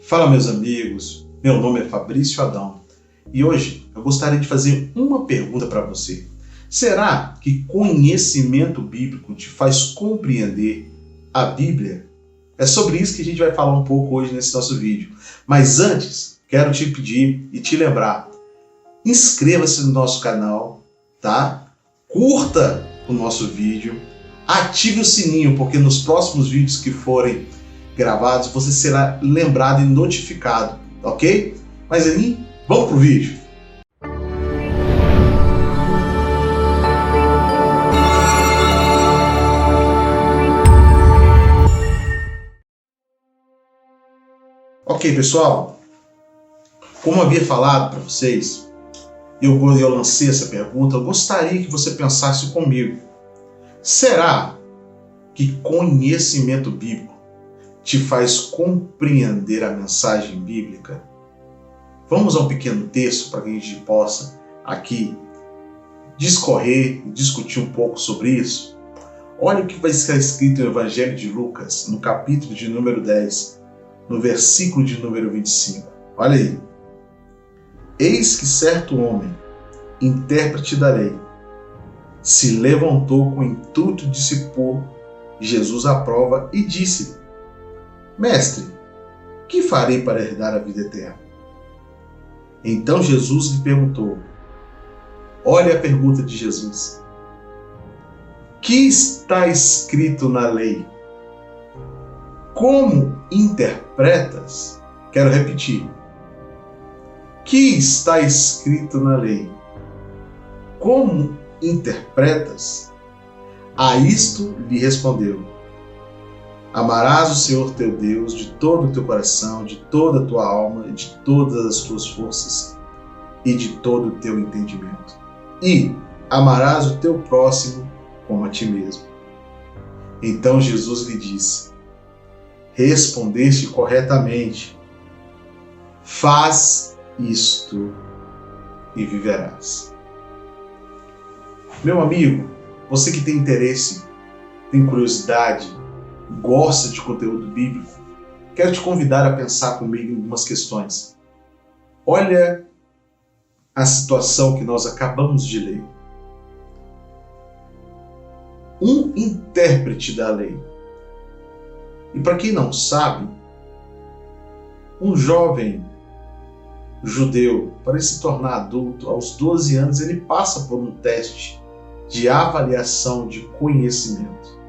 Fala, meus amigos, meu nome é Fabrício Adão e hoje eu gostaria de fazer uma pergunta para você. Será que conhecimento bíblico te faz compreender a Bíblia? É sobre isso que a gente vai falar um pouco hoje nesse nosso vídeo. Mas antes, quero te pedir e te lembrar, inscreva-se no nosso canal, tá? Curta o nosso vídeo, ative o sininho, porque nos próximos vídeos que forem gravados, você será lembrado e notificado, ok? Mas aí, vamos pro vídeo. Ok, pessoal, como eu havia falado para vocês, eu lancei essa pergunta, eu gostaria que você pensasse comigo. Será que conhecimento bíblico te faz compreender a mensagem bíblica? Vamos a um pequeno texto para que a gente possa aqui discorrer e discutir um pouco sobre isso. Olha o que vai estar escrito no Evangelho de Lucas, no capítulo de número 10, no versículo de número 25. Olha aí. Eis que certo homem, intérprete da lei, se levantou com o intuito de se pôr Jesus à prova e disse-lhe: Mestre, que farei para herdar a vida eterna? Então Jesus lhe perguntou, olha a pergunta de Jesus, que está escrito na lei? Como interpretas? Quero repetir. Que está escrito na lei? Como interpretas? A isto lhe respondeu: Amarás o Senhor teu Deus de todo o teu coração, de toda a tua alma, de todas as tuas forças e de todo o teu entendimento. E amarás o teu próximo como a ti mesmo. Então Jesus lhe disse: Respondeste corretamente. Faz isto e viverás. Meu amigo, você que tem interesse, tem curiosidade, gosta de conteúdo bíblico, quero te convidar a pensar comigo em algumas questões. Olha a situação que nós acabamos de ler. Um intérprete da lei. E para quem não sabe, um jovem judeu, para se tornar adulto, aos 12 anos, ele passa por um teste de avaliação de conhecimento.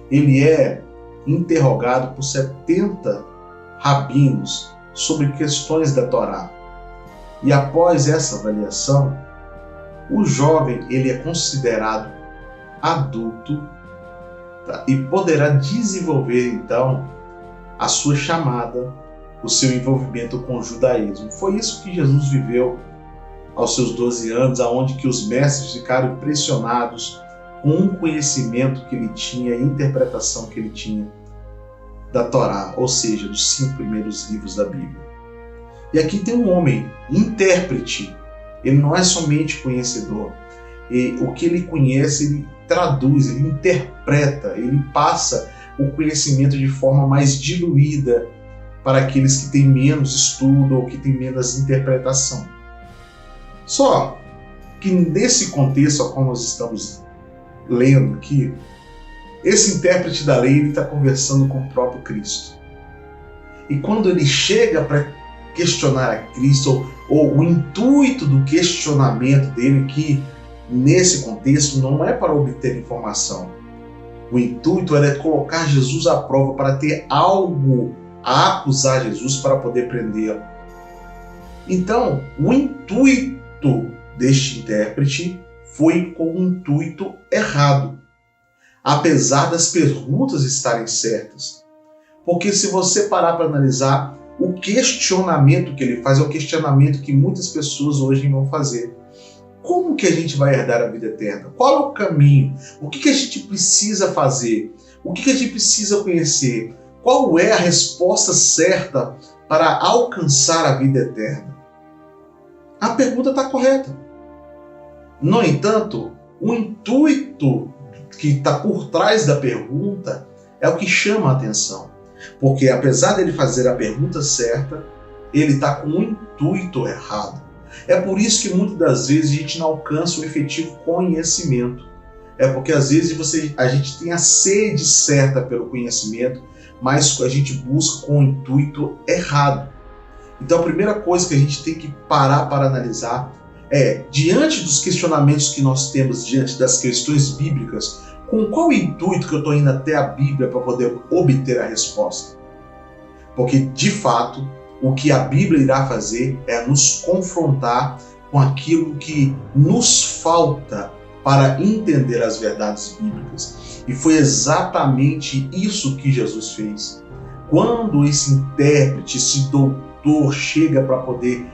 Ele é interrogado por 70 rabinos sobre questões da Torá. E após essa avaliação, o jovem ele é considerado adulto, tá? E poderá desenvolver então a sua chamada, o seu envolvimento com o judaísmo. Foi isso que Jesus viveu aos seus 12 anos, aonde que os mestres ficaram impressionados com o conhecimento que ele tinha, a interpretação que ele tinha da Torá, ou seja, dos 5 primeiros livros da Bíblia. E aqui tem um homem, intérprete. Ele não é somente conhecedor. E o que ele conhece, ele traduz, ele interpreta, ele passa o conhecimento de forma mais diluída para aqueles que têm menos estudo ou que têm menos interpretação. Só que nesse contexto ao qual nós estamos lendo aqui, esse intérprete da lei está conversando com o próprio Cristo. E quando ele chega para questionar a Cristo, ou o intuito do questionamento dele, que nesse contexto não é para obter informação. O intuito era colocar Jesus à prova para ter algo a acusar Jesus para poder prendê-lo. Então, o intuito deste intérprete foi com um intuito errado, apesar das perguntas estarem certas. Porque se você parar para analisar, o questionamento que ele faz é o questionamento que muitas pessoas hoje vão fazer. Como que a gente vai herdar a vida eterna? Qual é o caminho? O que a gente precisa fazer? O que a gente precisa conhecer? Qual é a resposta certa para alcançar a vida eterna? A pergunta está correta. No entanto, o intuito que está por trás da pergunta é o que chama a atenção. Porque apesar dele fazer a pergunta certa, ele está com um intuito errado. É por isso que muitas das vezes a gente não alcança o efetivo conhecimento. É porque às vezes a gente tem a sede certa pelo conhecimento, mas a gente busca com o intuito errado. Então a primeira coisa que a gente tem que parar para analisar é, diante dos questionamentos que nós temos, diante das questões bíblicas, com qual intuito que eu estou indo até a Bíblia para poder obter a resposta? Porque, de fato, o que a Bíblia irá fazer é nos confrontar com aquilo que nos falta para entender as verdades bíblicas. E foi exatamente isso que Jesus fez. Quando esse intérprete, esse doutor chega para poder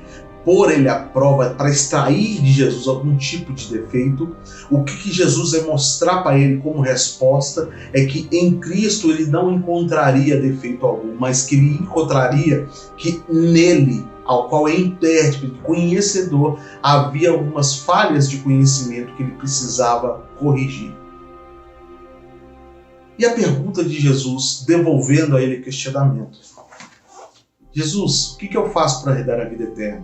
pôr ele à prova, para extrair de Jesus algum tipo de defeito, o que Jesus vai mostrar para ele como resposta é que em Cristo ele não encontraria defeito algum, mas que ele encontraria que nele, ao qual é intérprete, conhecedor, havia algumas falhas de conhecimento que ele precisava corrigir. E a pergunta de Jesus, devolvendo a ele o questionamento: Jesus, o que eu faço para herdar a vida eterna?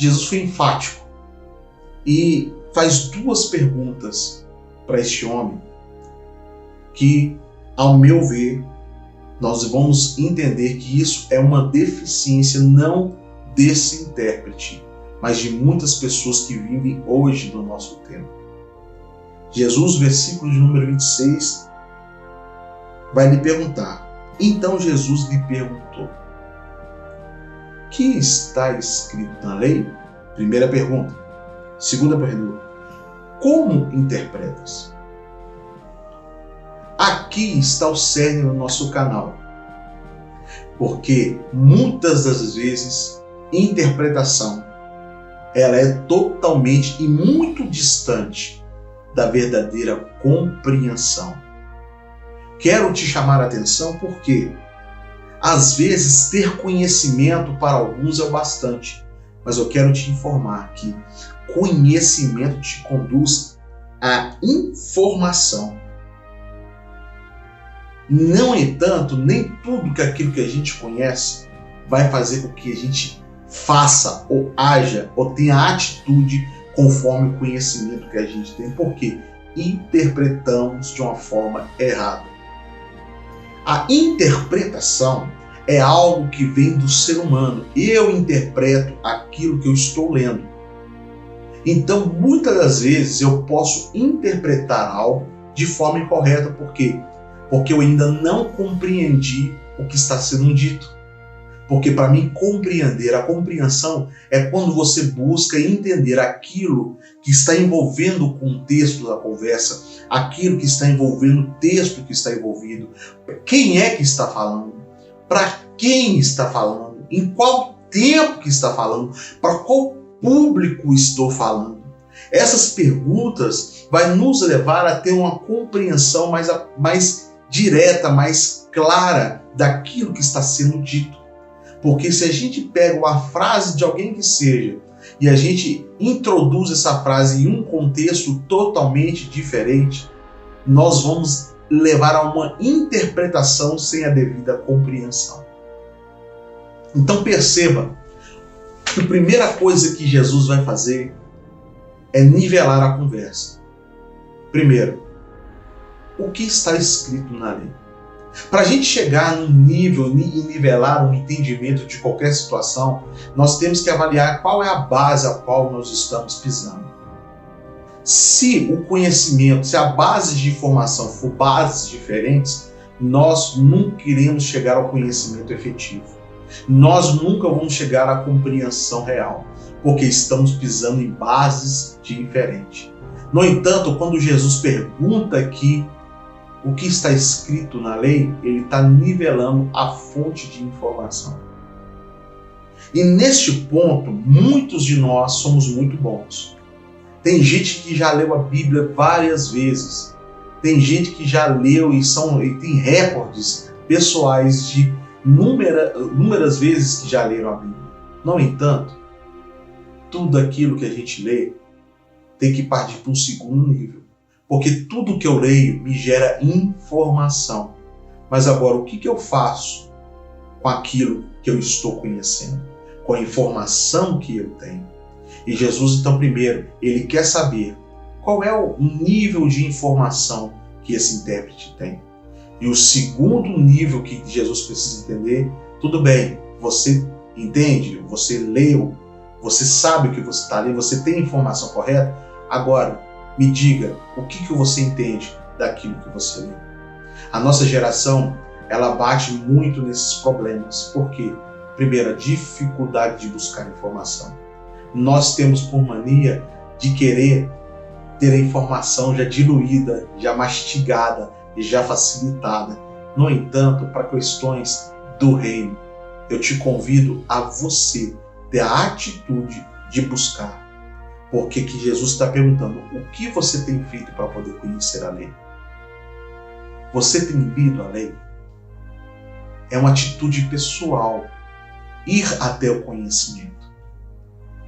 Jesus foi enfático e faz duas perguntas para este homem que, ao meu ver, nós vamos entender que isso é uma deficiência não desse intérprete, mas de muitas pessoas que vivem hoje no nosso tempo. Jesus, versículo de número 26, vai lhe perguntar. Então Jesus lhe perguntou: que está escrito na lei? Primeira pergunta. Segunda pergunta: como interpretas? Aqui está o cerne do nosso canal. Porque muitas das vezes, interpretação, ela é totalmente e muito distante da verdadeira compreensão. Quero te chamar a atenção porque às vezes, ter conhecimento para alguns é o bastante, mas eu quero te informar que conhecimento te conduz à informação. No entanto, nem tudo que aquilo que a gente conhece vai fazer com que a gente faça ou haja ou tenha atitude conforme o conhecimento que a gente tem, porque interpretamos de uma forma errada. A interpretação é algo que vem do ser humano. Eu interpreto aquilo que eu estou lendo. Então, muitas das vezes eu posso interpretar algo de forma incorreta. Por quê? Porque eu ainda não compreendi o que está sendo dito. Porque para mim compreender, a compreensão é quando você busca entender aquilo que está envolvendo o contexto da conversa, aquilo que está envolvendo o texto que está envolvido, quem é que está falando, para quem está falando, em qual tempo que está falando, para qual público estou falando. Essas perguntas vão nos levar a ter uma compreensão mais direta, mais clara daquilo que está sendo dito. Porque se a gente pega uma frase de alguém que seja e a gente introduz essa frase em um contexto totalmente diferente, nós vamos levar a uma interpretação sem a devida compreensão. Então perceba que a primeira coisa que Jesus vai fazer é nivelar a conversa. Primeiro, o que está escrito na lei? Para a gente chegar num nível e nivelar um entendimento de qualquer situação, nós temos que avaliar qual é a base a qual nós estamos pisando. Se o conhecimento, se a base de informação for bases diferentes, nós nunca iremos chegar ao conhecimento efetivo. Nós nunca vamos chegar à compreensão real, porque estamos pisando em bases diferentes. No entanto, quando Jesus pergunta aqui o que está escrito na lei, ele está nivelando a fonte de informação. E neste ponto, muitos de nós somos muito bons. Tem gente que já leu a Bíblia várias vezes. Tem gente que já leu e tem recordes pessoais de inúmeras vezes que já leram a Bíblia. No entanto, tudo aquilo que a gente lê tem que partir para um segundo nível. Porque tudo que eu leio me gera informação. Mas agora, o que eu faço com aquilo que eu estou conhecendo? Com a informação que eu tenho? E Jesus, então, primeiro, ele quer saber qual é o nível de informação que esse intérprete tem. E o segundo nível que Jesus precisa entender, tudo bem, você entende, você leu, você sabe o que você está lendo, você tem a informação correta, agora me diga o que você entende daquilo que você leu. A nossa geração, ela bate muito nesses problemas. Por quê? Primeiro, a dificuldade de buscar informação. Nós temos por mania de querer ter a informação já diluída, já mastigada e já facilitada. No entanto, para questões do reino, eu te convido a você ter a atitude de buscar. Porque que Jesus está perguntando, o que você tem feito para poder conhecer a lei? Você tem lido a lei? É uma atitude pessoal, ir até o conhecimento.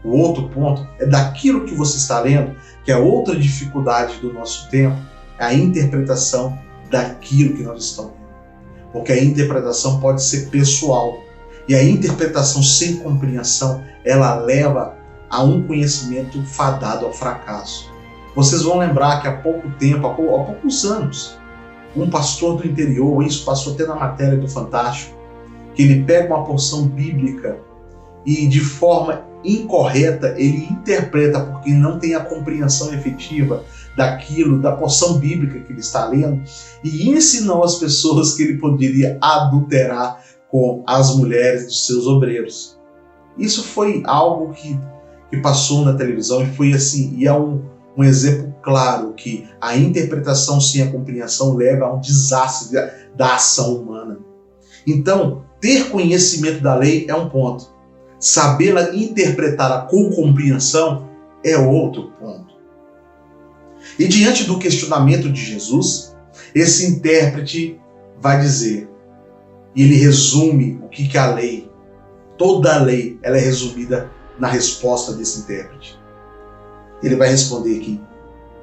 O outro ponto é daquilo que você está lendo, que é outra dificuldade do nosso tempo, é a interpretação daquilo que nós estamos lendo. Porque a interpretação pode ser pessoal. E a interpretação sem compreensão, ela leva a um conhecimento fadado ao fracasso. Vocês vão lembrar que há pouco tempo, há poucos anos, um pastor do interior, isso passou até na matéria do Fantástico, que ele pega uma porção bíblica e de forma incorreta ele interpreta porque não tem a compreensão efetiva daquilo, da porção bíblica que ele está lendo, e ensinou as pessoas que ele poderia adulterar com as mulheres dos seus obreiros. Isso foi algo que passou na televisão e foi assim, e é um exemplo claro que a interpretação sem a compreensão leva a um desastre da ação humana. Então, ter conhecimento da lei é um ponto. Sabê-la interpretá-la com compreensão é outro ponto. E diante do questionamento de Jesus, esse intérprete vai dizer, e ele resume o que é a lei. Toda a lei ela é resumida na resposta desse intérprete. Ele vai responder aqui,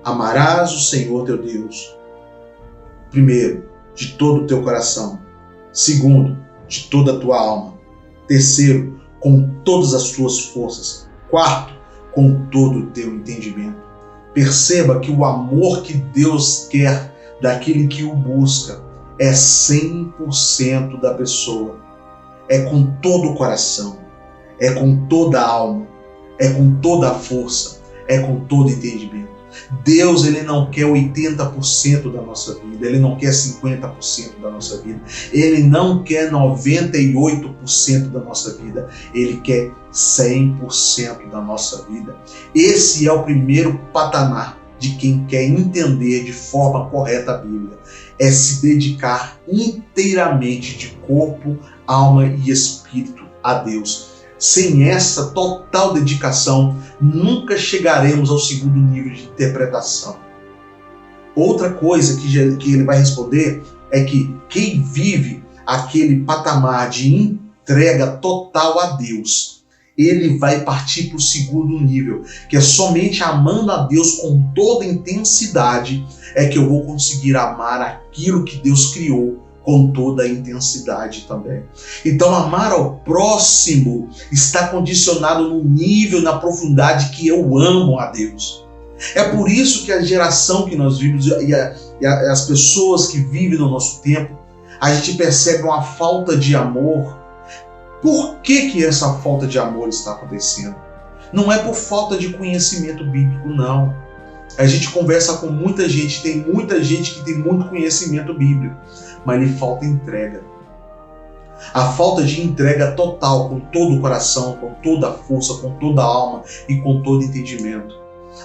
amarás o Senhor teu Deus, primeiro, de todo o teu coração, segundo, de toda a tua alma, terceiro, com todas as tuas forças, quarto, com todo o teu entendimento. Perceba que o amor que Deus quer daquele que o busca é 100% da pessoa, é com todo o coração, é com toda a alma, é com toda a força, é com todo o entendimento. Deus, ele não quer 80% da nossa vida, ele não quer 50% da nossa vida, ele não quer 98% da nossa vida, ele quer 100% da nossa vida. Esse é o primeiro patamar de quem quer entender de forma correta a Bíblia, é se dedicar inteiramente de corpo, alma e espírito a Deus. Sem essa total dedicação, nunca chegaremos ao segundo nível de interpretação. Outra coisa que ele vai responder é que quem vive aquele patamar de entrega total a Deus, ele vai partir para o segundo nível, que é somente amando a Deus com toda intensidade é que eu vou conseguir amar aquilo que Deus criou com toda a intensidade também. Então, amar ao próximo está condicionado no nível, na profundidade que eu amo a Deus. É por isso que a geração que nós vivemos e as pessoas que vivem no nosso tempo, a gente percebe uma falta de amor. Por que essa falta de amor está acontecendo? Não é por falta de conhecimento bíblico, não. A gente conversa com muita gente, tem muita gente que tem muito conhecimento bíblico, mas lhe falta entrega. A falta de entrega total, com todo o coração, com toda a força, com toda a alma e com todo entendimento.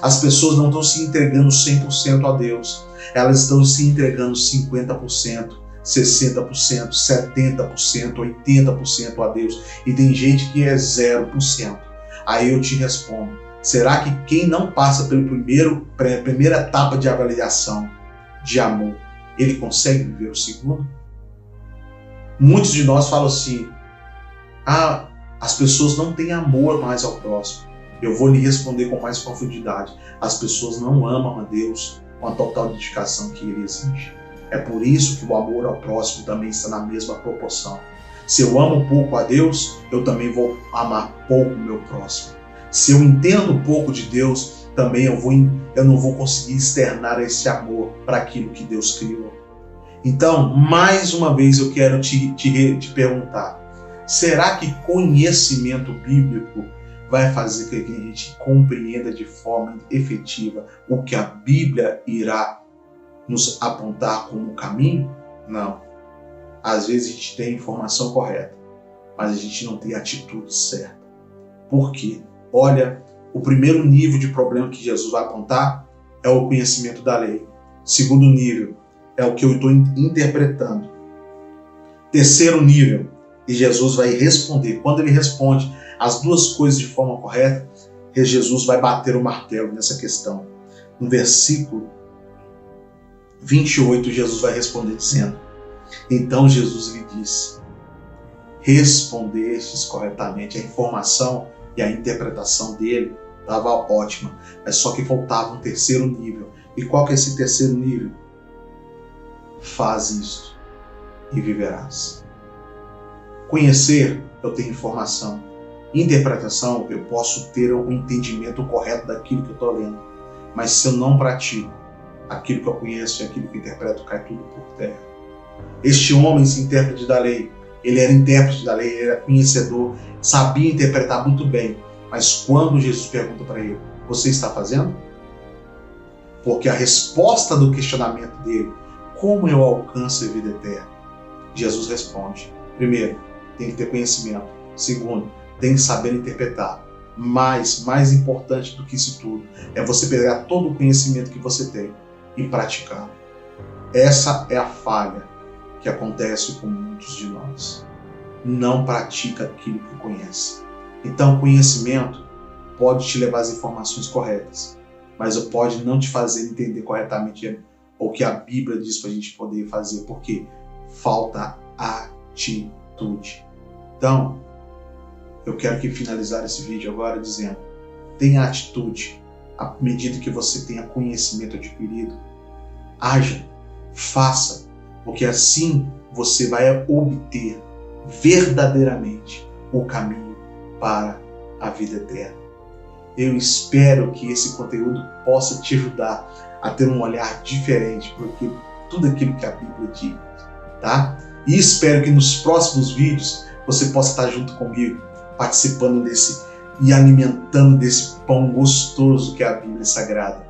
As pessoas não estão se entregando 100% a Deus, elas estão se entregando 50%, 60%, 70%, 80% a Deus. E tem gente que é 0%. Aí eu te respondo, será que quem não passa pela primeira etapa de avaliação de amor, ele consegue viver o segundo? Muitos de nós falam assim, as pessoas não têm amor mais ao próximo. Eu vou lhe responder com mais profundidade. As pessoas não amam a Deus com a total dedicação que ele exige. É por isso que o amor ao próximo também está na mesma proporção. Se eu amo pouco a Deus, eu também vou amar pouco o meu próximo. Se eu entendo pouco de Deus, também eu não vou conseguir externar esse amor para aquilo que Deus criou. Então, mais uma vez eu quero te perguntar, será que conhecimento bíblico vai fazer com que a gente compreenda de forma efetiva o que a Bíblia irá nos apontar como caminho? Não. Às vezes a gente tem a informação correta, mas a gente não tem a atitude certa. Por quê? Olha, o primeiro nível de problema que Jesus vai apontar é o conhecimento da lei. Segundo nível é o que eu estou interpretando. Terceiro nível, e Jesus vai responder. Quando ele responde as duas coisas de forma correta, Jesus vai bater o martelo nessa questão. No versículo 28, Jesus vai responder dizendo: então Jesus lhe disse, respondestes corretamente. A informação e a interpretação dele estava ótima, mas só que faltava um terceiro nível. E qual que é esse terceiro nível? Faz isto e viverás. Conhecer, eu tenho informação. Interpretação, eu posso ter um entendimento correto daquilo que eu estou lendo. Mas se eu não pratico aquilo que eu conheço e aquilo que eu interpreto, cai tudo por terra. Este homem, esse intérprete da lei, ele era intérprete da lei, ele era conhecedor, sabia interpretar muito bem. Mas quando Jesus pergunta para ele, você está fazendo? Porque a resposta do questionamento dele, como eu alcanço a vida eterna? Jesus responde, primeiro, tem que ter conhecimento. Segundo, tem que saber interpretar. Mas, mais importante do que isso tudo, é você pegar todo o conhecimento que você tem e praticá-lo. Essa é a falha que acontece com muitos de nós. Não pratica aquilo que conhece. Então, conhecimento pode te levar às informações corretas, mas pode não te fazer entender corretamente o que a Bíblia diz para a gente poder fazer, porque falta atitude. Então, eu quero finalizar esse vídeo agora dizendo, tenha atitude, à medida que você tenha conhecimento adquirido, haja, faça, porque assim você vai obter verdadeiramente o caminho para a vida eterna. Eu espero que esse conteúdo possa te ajudar a ter um olhar diferente por tudo aquilo que a Bíblia diz, tá? E espero que nos próximos vídeos você possa estar junto comigo, participando desse e alimentando desse pão gostoso que é a Bíblia Sagrada.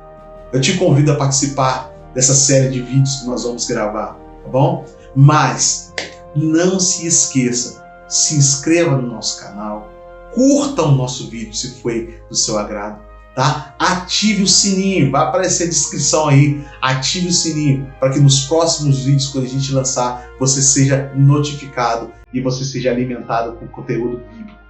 Eu te convido a participar dessa série de vídeos que nós vamos gravar, tá bom? Mas não se esqueça, se inscreva no nosso canal, curta o nosso vídeo se foi do seu agrado, tá? Ative o sininho, vai aparecer a descrição aí, ative o sininho para que nos próximos vídeos, quando a gente lançar, você seja notificado e você seja alimentado com conteúdo bíblico.